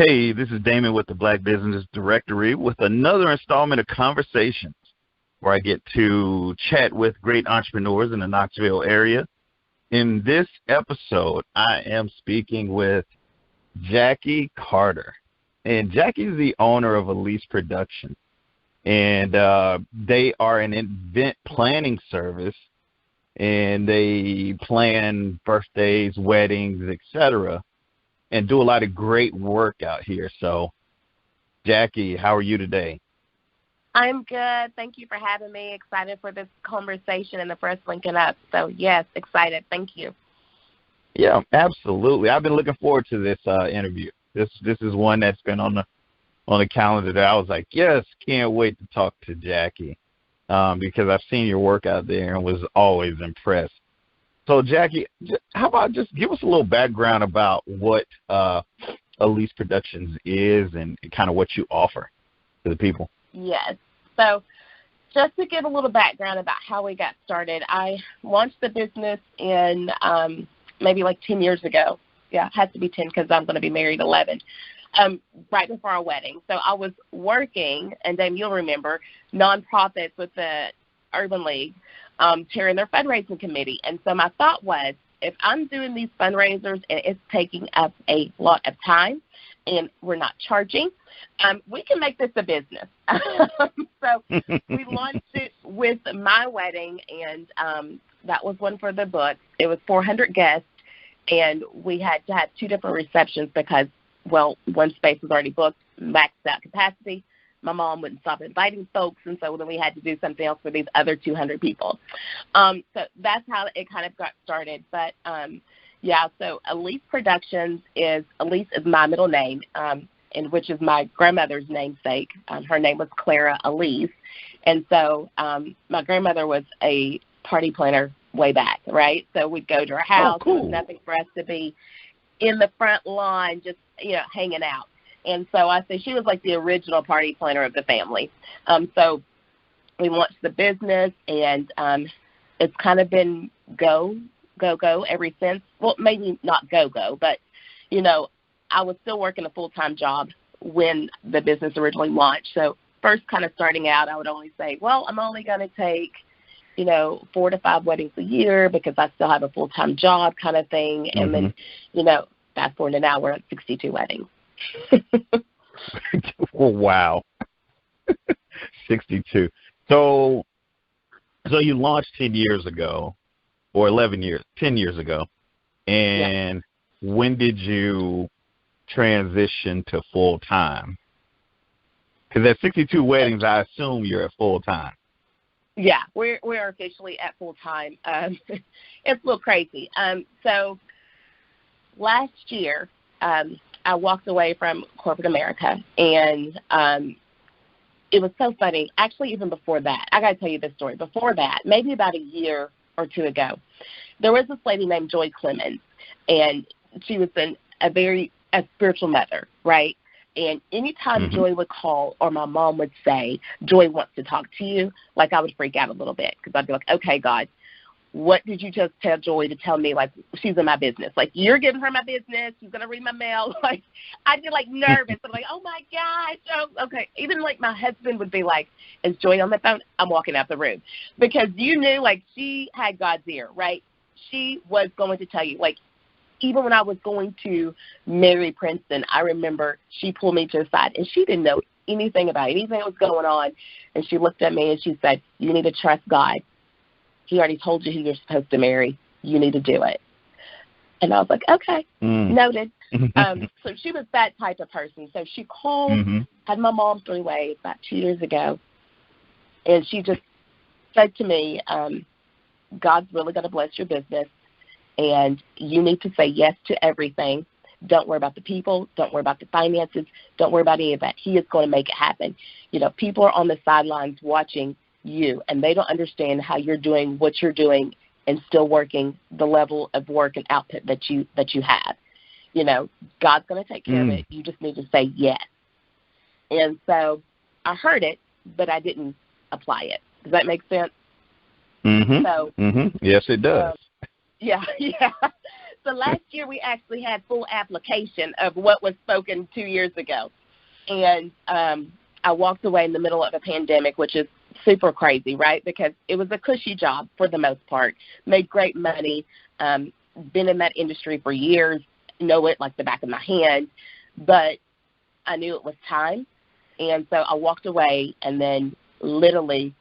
Hey, this is Damon with the Black Business Directory with another installment of Conversations, where I get to chat with great entrepreneurs in the Knoxville area. In this episode, I am speaking with Jackie Carter. And Jackie's the owner of Elease Production. And they are an event planning service, and they plan birthdays, weddings, etc., and do a lot of great work out here. So, Jackie, how are you today? I'm good. Thank you for having me. Excited for this conversation and the first linking up. So, yes, excited. Thank you. Yeah, absolutely. I've been looking forward to this interview. This is one that's been on the calendar that I was like, yes, can't wait to talk to Jackie because I've seen your work out there and was always impressed. So, Jackie, how about just give us a little background about what Elease Productions is and kind of what you offer to the people? Yes. So just to give a little background about how we got started, I launched the business in maybe like 10 years ago. Yeah, it has to be 10 because I'm going to be married 11, right before our wedding. So I was working, and Dave, you'll remember, nonprofits with the Urban League, chairing their fundraising committee. And so my thought was, if I'm doing these fundraisers and it's taking up a lot of time and we're not charging, we can make this a business. So we launched it with my wedding, and that was one for the book. It was 400 guests, and we had to have 2 different receptions because, well, one space was already booked, maxed out capacity. My mom wouldn't stop inviting folks, and so then we had to do something else for these other 200 people. So that's how it kind of got started. But, yeah, so Elease Productions Elease is my middle name, and which is my grandmother's namesake. Her name was Clara Elease. And so my grandmother was a party planner way back, right? So we'd go to her house. Oh, cool. There was nothing for us to be in the front lawn just, hanging out. And so I say she was like the original party planner of the family. So we launched the business, and it's kind of been go ever since. Well, maybe not go, but, I was still working a full-time job when the business originally launched. So first kind of starting out, I would only say, well, I'm only going to take, 4 to 5 weddings a year because I still have a full-time job kind of thing. And then, fast forward to now, we're at 62 weddings. Wow. 62. So you launched 10 years ago, or 10 years ago. And when did you transition to full-time? Because at 62 weddings, I assume you're at full-time. Yeah, we're officially at full-time. It's a little crazy. So last year, I walked away from corporate America, and it was so funny. Actually, even before that, I got to tell you this story. Before that, maybe about a year or 2 ago, there was this lady named Joy Clemens, and she was a spiritual mother, right? And anytime Joy would call or my mom would say, Joy wants to talk to you, like I would freak out a little bit because I'd be like, okay, God, what did you just tell Joy to tell me, like, she's in my business? Like, you're giving her my business. She's going to read my mail. Like, I'd be, like, nervous. I'm like, oh, my gosh. Oh, okay. Even, like, my husband would be like, is Joy on the phone? I'm walking out the room. Because you knew, like, she had God's ear, right? She was going to tell you. Like, even when I was going to marry Princeton, I remember she pulled me to the side, and she didn't know anything about anything that was going on. And she looked at me, and she said, you need to trust God. He already told you who you're supposed to marry. You need to do it. And I was like, okay, noted. So she was that type of person. So she called, had my mom 3 ways about 2 years ago, and she just said to me, God's really going to bless your business, and you need to say yes to everything. Don't worry about the people. Don't worry about the finances. Don't worry about any of that. He is going to make it happen. People are on the sidelines watching you, and they don't understand how you're doing what you're doing and still working the level of work and output that you have. God's going to take care of it. You just need to say yes. And so I heard it, but I didn't apply it. Does that make sense? So, yes, it does. Yeah. So last year we actually had full application of what was spoken 2 years ago. And I walked away in the middle of a pandemic, which is super crazy, right? Because it was a cushy job for the most part, made great money, been in that industry for years, know it like the back of my hand, but I knew it was time. And so I walked away, and then literally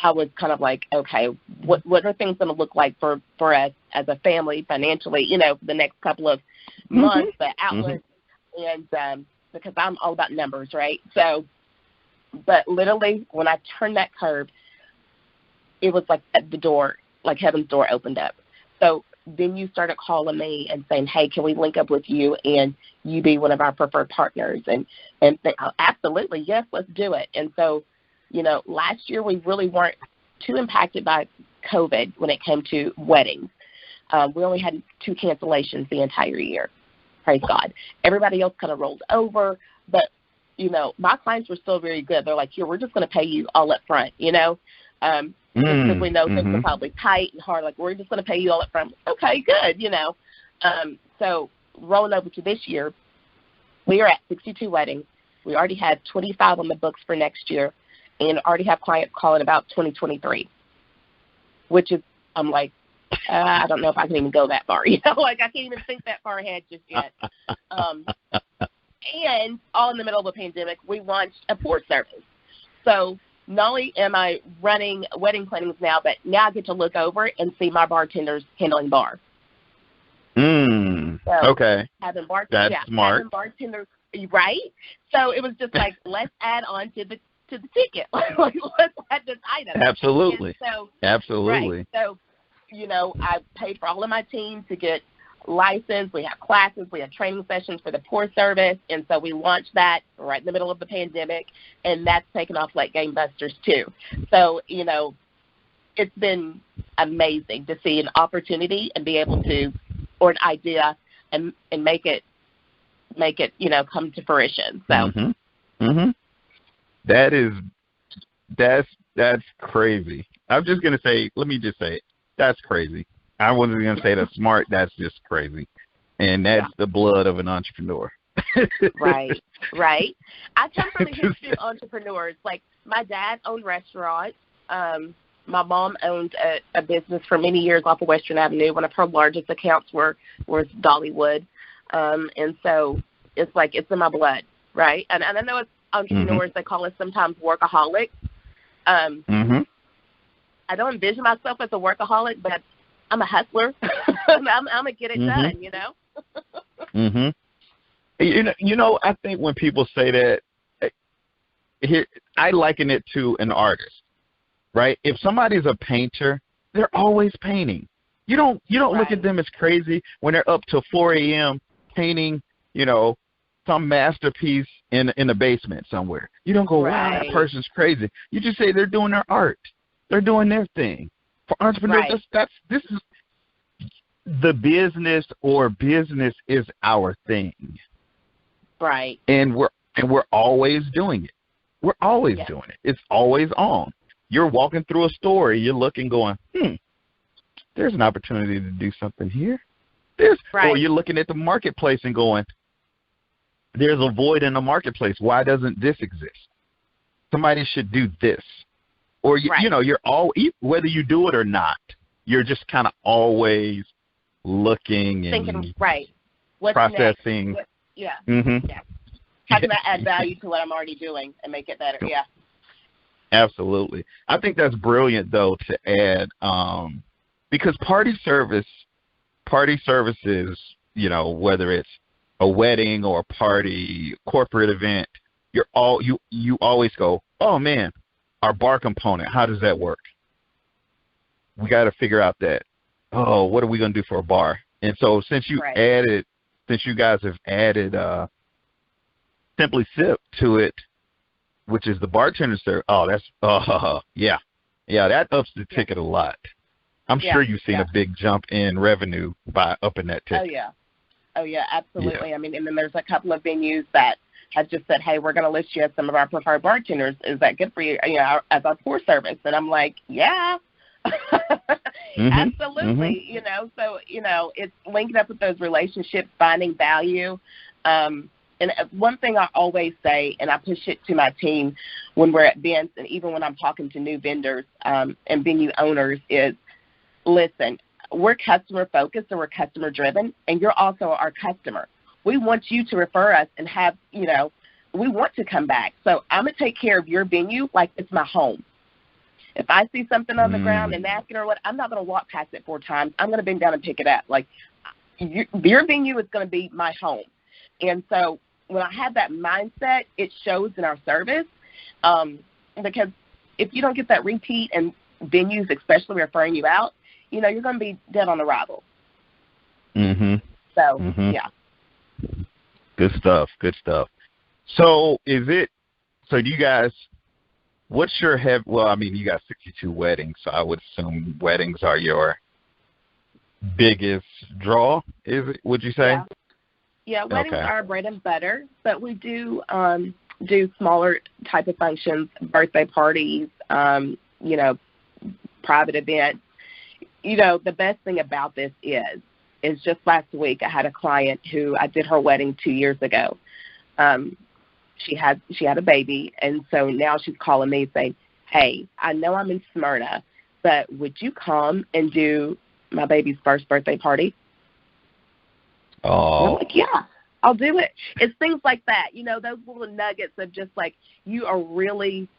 I was kind of like, okay, what are things going to look like for us as a family financially, for the next couple of months, the outlets, and because I'm all about numbers, right? So, but literally when I turned that curve, it was like at the door, like heaven's door opened up. So then you started calling me and saying, hey, can we link up with you and you be one of our preferred partners? And absolutely, yes, let's do it. And so, last year we really weren't too impacted by COVID when it came to weddings. We only had 2 cancellations the entire year. Praise God. Everybody else kind of rolled over, but, my clients were still very good. They're like, here, we're just going to pay you all up front, just because we know things are probably tight and hard. Like, we're just going to pay you all up front. Okay, good, So rolling over to this year, we are at 62 weddings. We already had 25 on the books for next year, and already have clients calling about 2023, which is, I'm like, I don't know if I can even go that far. I can't even think that far ahead just yet. And all in the middle of a pandemic, we launched a pour service. So not only am I running wedding plannings now, but now I get to look over and see my bartenders handling bar. So okay. Having smart. Having bartenders, right? So it was just like, let's add on to the ticket. Like, let's add this item. Absolutely. Absolutely. Right. So, I paid for all of my team to get licensed. We have classes. We have training sessions for the pour service. And so we launched that right in the middle of the pandemic, and that's taken off like gangbusters too. So, it's been amazing to see an opportunity and be able to, or an idea, and make it, come to fruition. So. That's crazy. I'm just going to say, let me just say it. That's crazy. I wasn't going to say that's smart. That's just crazy. And that's the blood of an entrepreneur. Right. I come from a history of entrepreneurs. Like, my dad owned restaurants. My mom owned a business for many years off of Western Avenue. One of her largest accounts was Dollywood. And so it's like it's in my blood, right? And I know it's entrepreneurs, they call us sometimes workaholics. I don't envision myself as a workaholic, but I'm a hustler. I'm going to get it done, I think when people say that, I liken it to an artist, right? If somebody's a painter, they're always painting. You don't look at them as crazy when they're up till 4 a.m. painting, some masterpiece in the basement somewhere. You don't go, wow, that person's crazy. You just say they're doing their art. They're doing their thing. For entrepreneurs, this is the business, or business is our thing. Right. And we're always doing it. We're always doing it. It's always on. You're walking through a store, you're looking, going, there's an opportunity to do something here. Or you're looking at the marketplace and going, there's a void in the marketplace. Why doesn't this exist? Somebody should do this. Or, you're all, whether you do it or not, you're just kind of always looking and thinking, what's processing. Next? How can I add value to what I'm already doing and make it better? Yeah. Absolutely. I think that's brilliant, though, to add, because party services, whether it's a wedding or a party, corporate event, you always go, oh man, our bar component, how does that work? We got to figure out that. Oh, what are we going to do for a bar? And so since you guys have added Simply Sip to it, which is the bartender service, that ups the ticket a lot. I'm sure you've seen a big jump in revenue by upping that ticket. Oh, yeah, absolutely. Yeah. I mean, and then there's a couple of venues that have just said, hey, we're going to list you as some of our preferred bartenders. Is that good for you, as our pour service? And I'm like, yeah. Absolutely. So, it's linking up with those relationships, finding value. And one thing I always say, and I push it to my team when we're at events and even when I'm talking to new vendors and venue owners is, listen, we're customer-focused and we're customer-driven, and you're also our customer. We want you to refer us and have, we want to come back. So I'm going to take care of your venue like it's my home. If I see something on the ground, a napkin or what, I'm not going to walk past it 4 times. I'm going to bend down and pick it up. Like, your venue is going to be my home. And so when I have that mindset, it shows in our service because if you don't get that repeat and venues especially referring you out, you're going to be dead on arrival. So, yeah. Good stuff. So so do you guys, what's your you got 62 weddings, so I would assume weddings are your biggest draw, would you say? Yeah, weddings are our bread and butter, but we do do smaller type of functions, birthday parties, private events. The best thing about this is just last week I had a client who I did her wedding 2 years ago. She had a baby, and so now she's calling me saying, hey, I know I'm in Smyrna, but would you come and do my baby's first birthday party? Oh. And I'm like, yeah, I'll do it. It's things like that, those little nuggets of just like you are really,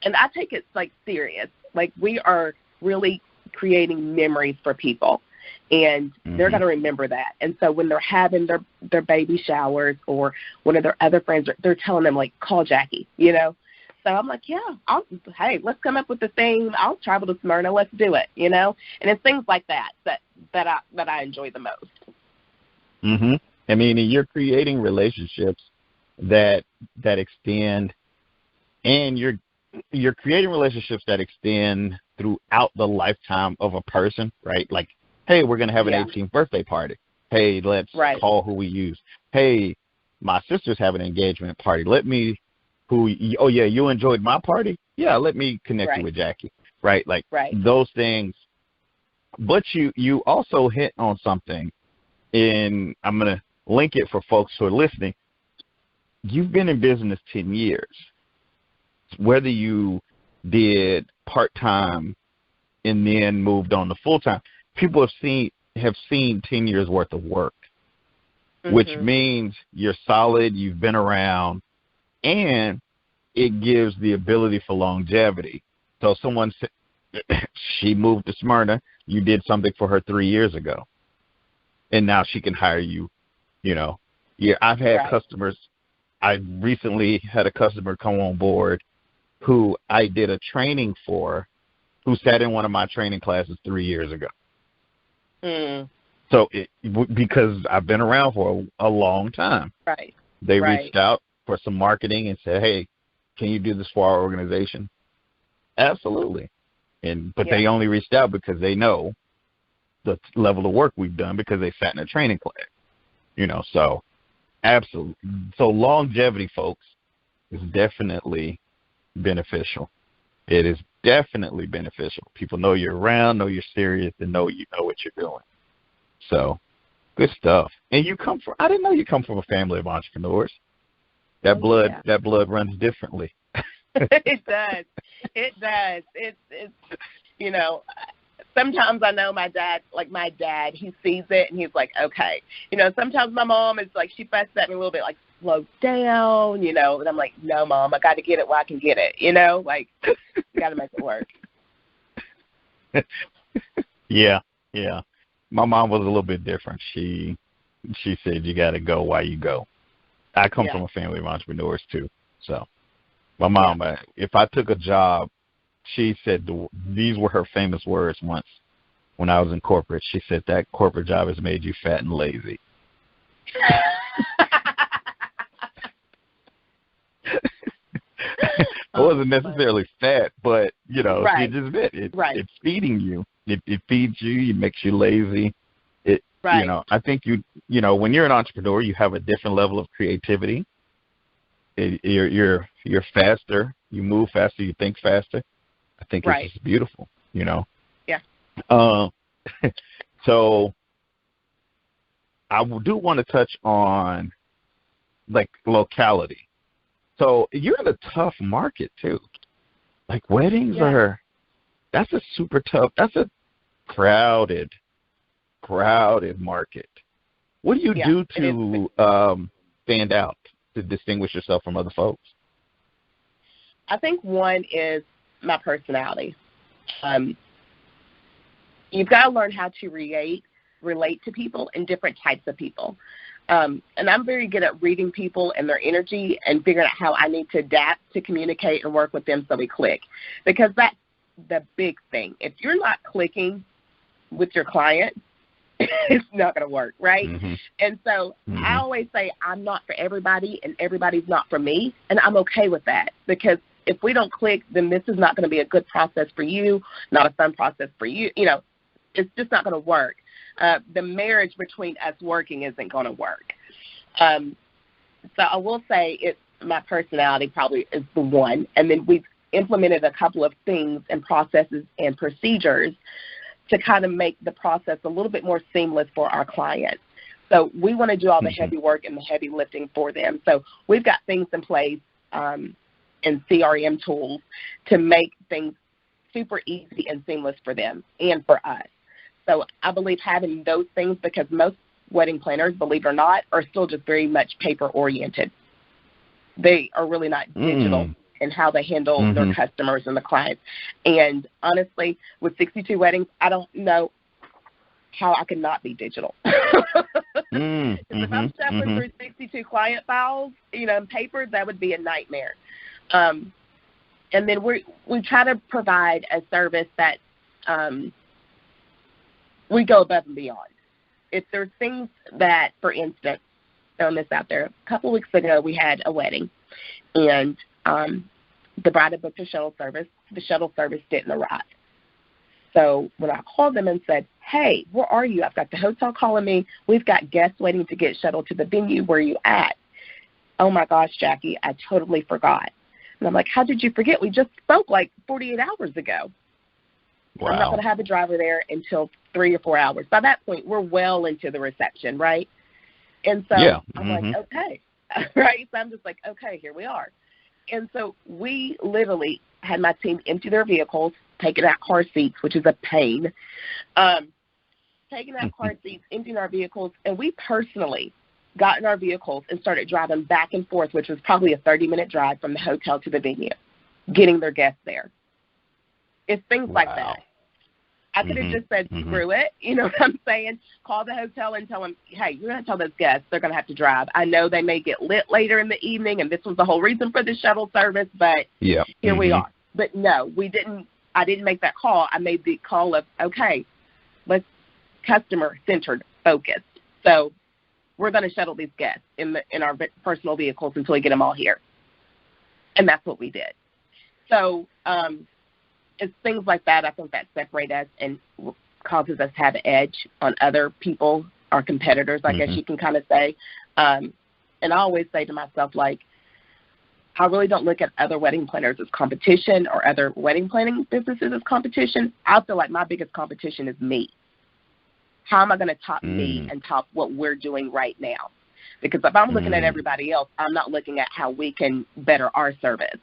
and I take it like serious. Like we are really creating memories for people, and they're going to remember that. And so when they're having their baby showers or one of their other friends, they're telling them like, call Jackie, So I'm like, yeah, hey, let's come up with the thing. I'll travel to Smyrna. Let's do it, And it's things like that I enjoy the most. I mean, you're creating relationships that extend, and you're creating relationships that extend throughout the lifetime of a person, right? Like, hey, we're going to have an 18th birthday party. Hey, let's call who we use. Hey, my sister's having an engagement party. You enjoyed my party? Yeah, let me connect you with Jackie, right? Like those things. But you also hit on something, and I'm going to link it for folks who are listening. You've been in business 10 years. Whether you did part-time and then moved on to full-time, people have seen 10 years worth of work, which means you're solid, you've been around, and it gives the ability for longevity. So someone said, she moved to Smyrna, you did something for her 3 years ago, and now she can hire you, I've had customers. I recently had a customer come on board who I did a training for, who sat in one of my training classes 3 years ago. So because I've been around for a long time, they reached out for some marketing and said, hey, can you do this for our organization? Absolutely. But they only reached out because they know the level of work we've done because they sat in a training class, so absolutely. So longevity, folks, is definitely beneficial. It is definitely beneficial. People know you're around, know you're serious, and know you know what you're doing. So, good stuff. And I didn't know you come from a family of entrepreneurs. That blood runs differently. It does. It's sometimes I know my dad, he sees it and he's like, okay. Sometimes my mom is like, she fusses at me a little bit, like, slow down, and I'm like, no, Mom, I got to get it while I can get it, like, you got to make it work. Yeah. My mom was a little bit different. She said you got to go while you go. I come from a family of entrepreneurs too. So my mom, if I took a job, she said these were her famous words once when I was in corporate. She said that corporate job has made you fat and lazy. I wasn't necessarily fat, but, she just meant it's feeding you. It feeds you. It makes you lazy. I think when you're an entrepreneur, you have a different level of creativity. You're faster. You move faster. You think faster. I think it's just beautiful, Yeah. Uh, so I do want to touch on like locality. So you're in a tough market too. Like weddings Yeah. that's a super tough, that's a crowded market. What do you Yeah, do it is. to stand out, to distinguish yourself from other folks? I think one is my personality. Um, you've got to learn how to relate to people and different types of people. And I'm very good at reading people and their energy and figuring out how I need to adapt to communicate and work with them so we click. Because that's the big thing. If you're not clicking with your client, it's not going to work, right? Mm-hmm. And so I always say I'm not for everybody and everybody's not for me, and I'm okay with that, because if we don't click, then this is not going to be a good process for you, not a fun process for you. You know, it's just not going to work. The marriage between us working isn't going to work. So I will say my personality probably is the one, and then we've implemented a couple of things and processes and procedures to kind of make the process a little bit more seamless for our clients. So we want to do all the heavy work and the heavy lifting for them. So we've got things in place and CRM tools to make things super easy and seamless for them and for us. So I believe having those things, because most wedding planners, believe it or not, are still just very much paper-oriented. They are really not digital in how they handle their customers and the clients. And honestly, with 62 weddings, I don't know how I could not be digital. If I'm shuffling through 62 client files, you know, in paper, that would be a nightmare. And then we try to provide a service that we go above and beyond. If there's things that, for instance, throwing this out there, a couple of weeks ago we had a wedding, and the bride had booked a shuttle service. The shuttle service didn't arrive. So when I called them and said, hey, where are you? I've got the hotel calling me. We've got guests waiting to get shuttled to the venue. Where are you at? Oh, my gosh, Jackie, I totally forgot. And I'm like, how did you forget? We just spoke like 48 hours ago. Wow. I'm not going to have a driver there until 3 or 4 hours. By that point, we're well into the reception, right? And so I'm like, okay. Right? So I'm just like, okay, here we are. And so we literally had my team empty their vehicles, taking out car seats, which is a pain, taking out car seats, emptying our vehicles, and we personally got in our vehicles and started driving back and forth, which was probably a 30-minute drive from the hotel to the venue, getting their guests there. It's things like that. I could have just said, screw it, you know what I'm saying? Call the hotel and tell them, hey, you're going to tell those guests they're going to have to drive. I know they may get lit later in the evening, and this was the whole reason for the shuttle service, but here we are. But no, I didn't make that call. I made the call of, okay, let's customer-centered focus. So we're going to shuttle these guests in our personal vehicles until we get them all here. And that's what we did. So it's things like that, I think, that separate us and causes us to have an edge on other people, our competitors, I guess you can kind of say. And I always say to myself, like, I really don't look at other wedding planners as competition or other wedding planning businesses as competition. I feel like my biggest competition is me. How am I going to top me and top what we're doing right now? Because if I'm looking at everybody else, I'm not looking at how we can better our service.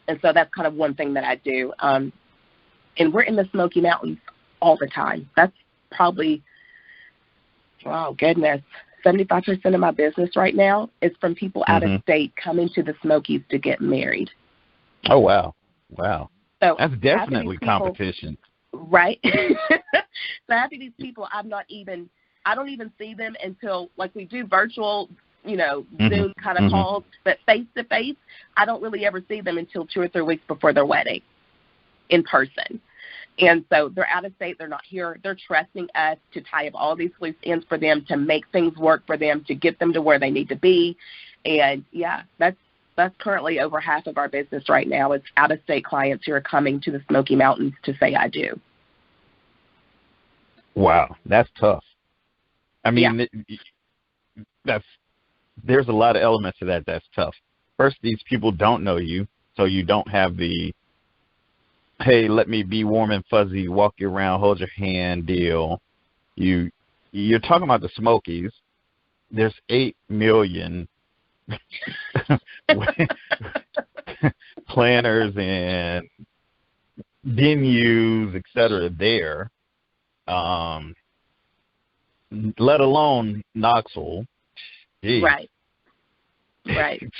And so that's kind of one thing that I do. And we're in the Smoky Mountains all the time. That's probably, oh, goodness, 75% of my business right now is from people out of state coming to the Smokies to get married. Oh, wow. Wow. So that's definitely competition. Right? So after these people, I don't even see them until, like, we do virtual, you know, Zoom kind of calls, but face-to-face, I don't really ever see them until 2 or 3 weeks before their wedding in person. And so they're out of state. They're not here. They're trusting us to tie up all these loose ends for them, to make things work for them, to get them to where they need to be. And, yeah, that's currently over half of our business right now. It's out-of-state clients who are coming to the Smoky Mountains to say I do. Wow, that's tough. I mean, there's a lot of elements to that that's tough. First, these people don't know you, so you don't have the hey, let me be warm and fuzzy, walk you around, hold your hand deal. You're talking about the Smokies. There's 8 million planners and venues, et cetera, there. Let alone Knoxville. Jeez. Right.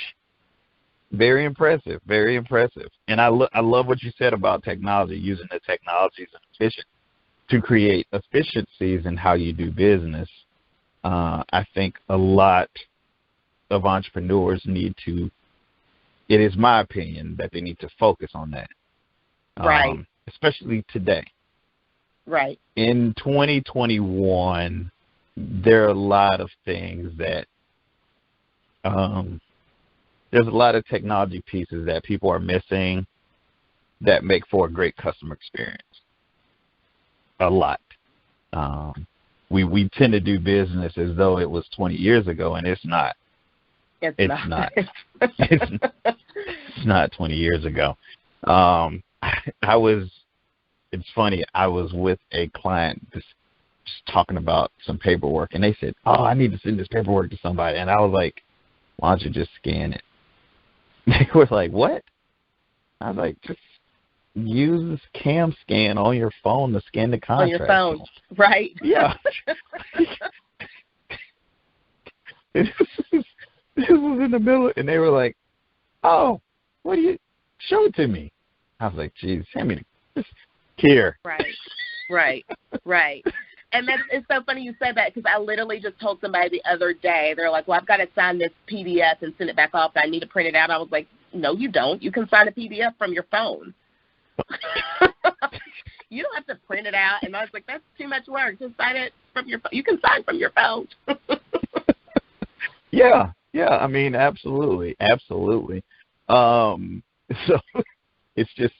Very impressive, very impressive. And I love what you said about technology, using the technologies to create efficiencies in how you do business. I think a lot of entrepreneurs need to, it is my opinion, that they need to focus on that. Right. Especially today. Right. In 2021, there are a lot of things that, there's a lot of technology pieces that people are missing that make for a great customer experience. A lot. We tend to do business as though it was 20 years ago, and it's not. It's not. It's not 20 years ago. It's funny, I was with a client just talking about some paperwork, and they said, oh, I need to send this paperwork to somebody. And I was like, why don't you just scan it? They were like, what? I was like, just use Cam Scan on your phone to scan the contract. On your phone, right? Yeah. This was in the middle, and they were like, oh, what do you, show it to me. I was like, geez, hand me this here. Right. And it's so funny you said that, because I literally just told somebody the other day, they're like, well, I've got to sign this PDF and send it back off. I need to print it out. I was like, no, you don't. You can sign a PDF from your phone. You don't have to print it out. And I was like, that's too much work. Just sign it from your phone. You can sign from your phone. Yeah. I mean, absolutely. So it's just,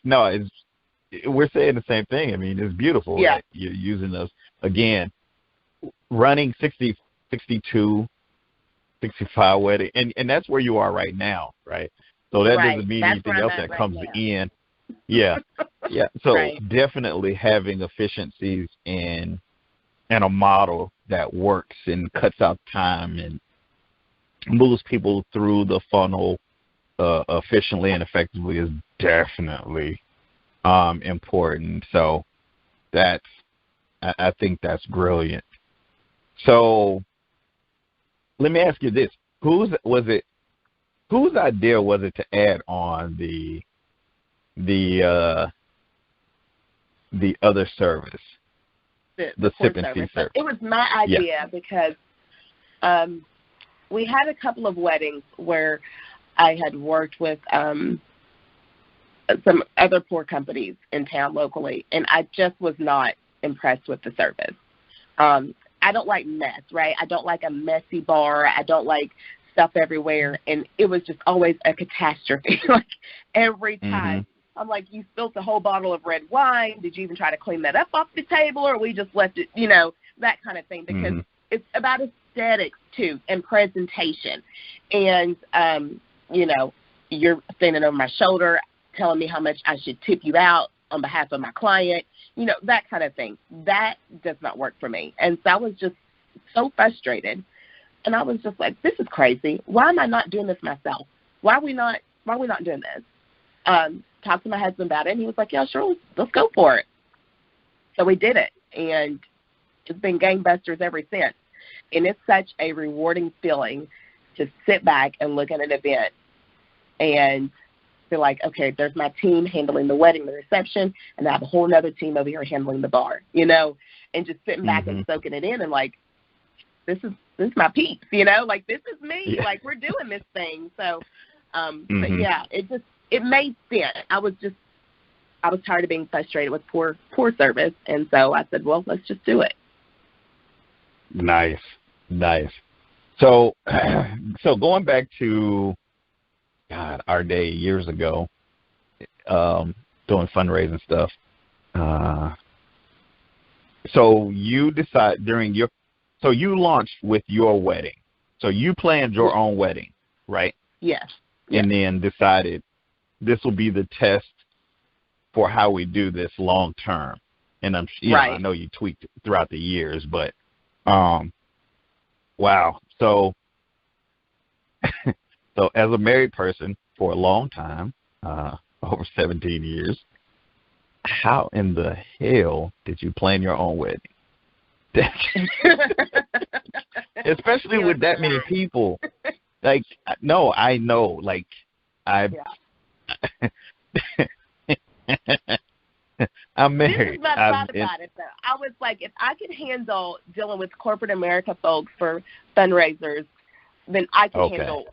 we're saying the same thing. I mean, it's beautiful. Yeah. Right? You're using those, again, running 60, 62, 65 wedding, and that's where you are right now, right? So that doesn't mean anything else that comes in. Yeah. So definitely having efficiencies and a model that works and cuts out time and moves people through the funnel efficiently and effectively is definitely important. So I think that's brilliant. So let me ask you this: whose idea was it to add on the other service, the sip and see service? It was my idea because we had a couple of weddings where I had worked with some other poor companies in town locally, and I just was not impressed with the service. I don't like mess, right? I don't like a messy bar. I don't like stuff everywhere, and it was just always a catastrophe. Like every time. Mm-hmm. I'm like, you spilled a whole bottle of red wine. Did you even try to clean that up off the table, or we just left it, that kind of thing, because it's about aesthetics too and presentation. And, you're standing over my shoulder telling me how much I should tip you out on behalf of my client, that kind of thing. That does not work for me. And so I was just so frustrated. And I was just like, this is crazy. Why am I not doing this myself? Why are we not doing this? Talked to my husband about it, and he was like, yeah, sure, let's go for it. So we did it, and it's been gangbusters ever since. And it's such a rewarding feeling to sit back and look at an event and feel like, okay, there's my team handling the wedding, the reception, and I have a whole other team over here handling the bar, and just sitting back and soaking it in and like, this is my peeps, like this is me, like we're doing this thing. So, but yeah, it made sense. I was tired of being frustrated with poor service, and so I said, well, let's just do it. Nice. So going back to our day years ago, doing fundraising stuff. So you decide so you launched with your wedding. So you planned your own wedding, right? Yes. And then decided this will be the test for how we do this long term. And I'm, I know you tweaked throughout the years, but wow. So, so as a married person for a long time, over 17 years, how in the hell did you plan your own wedding? Especially with that many people. Like, no, I know. Like, I'm married. This is my thought about it, though. I was like, if I could handle dealing with corporate America folks for fundraisers, then I can handle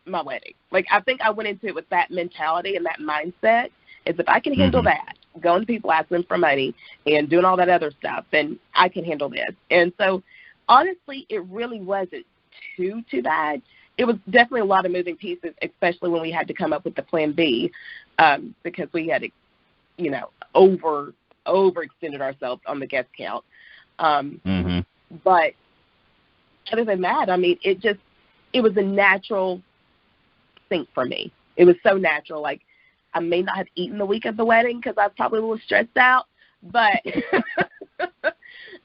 my wedding. Like, I think I went into it with that mentality and that mindset, is if I can handle that, going to people, asking them for money, and doing all that other stuff, then I can handle this. And so, honestly, it really wasn't too bad. It was definitely a lot of moving pieces, especially when we had to come up with the plan B, because we had, overextended ourselves on the guest count. But other than that, I mean, it was a natural thing for me. It was so natural. Like, I may not have eaten the week of the wedding because I was probably a little stressed out, but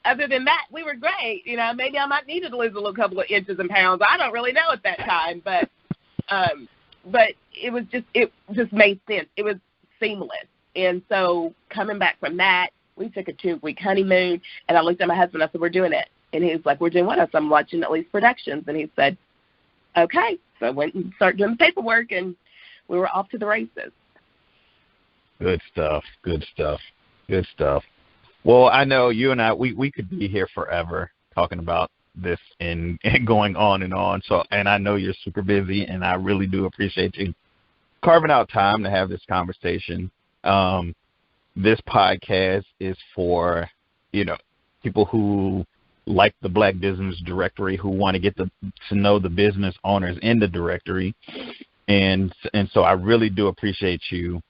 other than that, we were great. Maybe I might need to lose a little couple of inches and pounds. I don't really know at that time, but it just made sense. It was seamless. And so coming back from that, we took a 2-week honeymoon, and I looked at my husband. I said, "We're doing it." And he was like, "We're doing what?" I said, "I'm watching Elease Productions." And he said, "Okay." So I went and started doing the paperwork, and we were off to the races. Good stuff. Good stuff. Good stuff. Well, I know you and I, we could be here forever talking about this and going on and on. So, and I know you're super busy, and I really do appreciate you carving out time to have this conversation. This podcast is for, people who like the Black Business Directory, who want to get to know the business owners in the directory. And so I really do appreciate you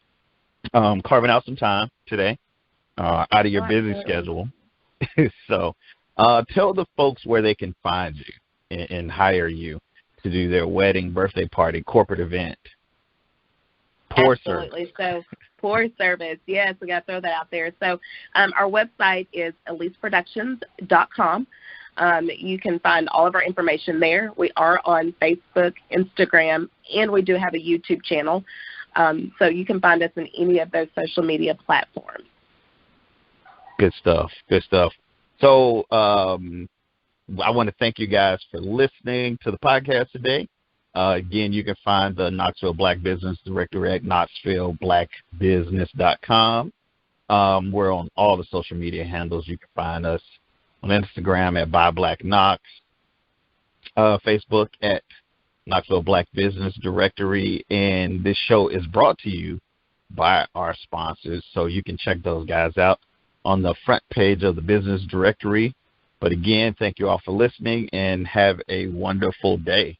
carving out some time today out of your busy schedule. So tell the folks where they can find you and hire you to do their wedding, birthday party, corporate event. Absolutely. So poor service. Yes, we got to throw that out there. So our website is EleaseProductions.com. You can find all of our information there. We are on Facebook, Instagram, and we do have a YouTube channel. So you can find us in any of those social media platforms. Good stuff. Good stuff. So I want to thank you guys for listening to the podcast today. Again, you can find the Knoxville Black Business Directory at knoxvilleblackbusiness.com. We're on all the social media handles. You can find us on Instagram at ByBlackKnox, Facebook at Knoxville Black Business Directory, and this show is brought to you by our sponsors, so you can check those guys out on the front page of the business directory. But again, thank you all for listening, and have a wonderful day.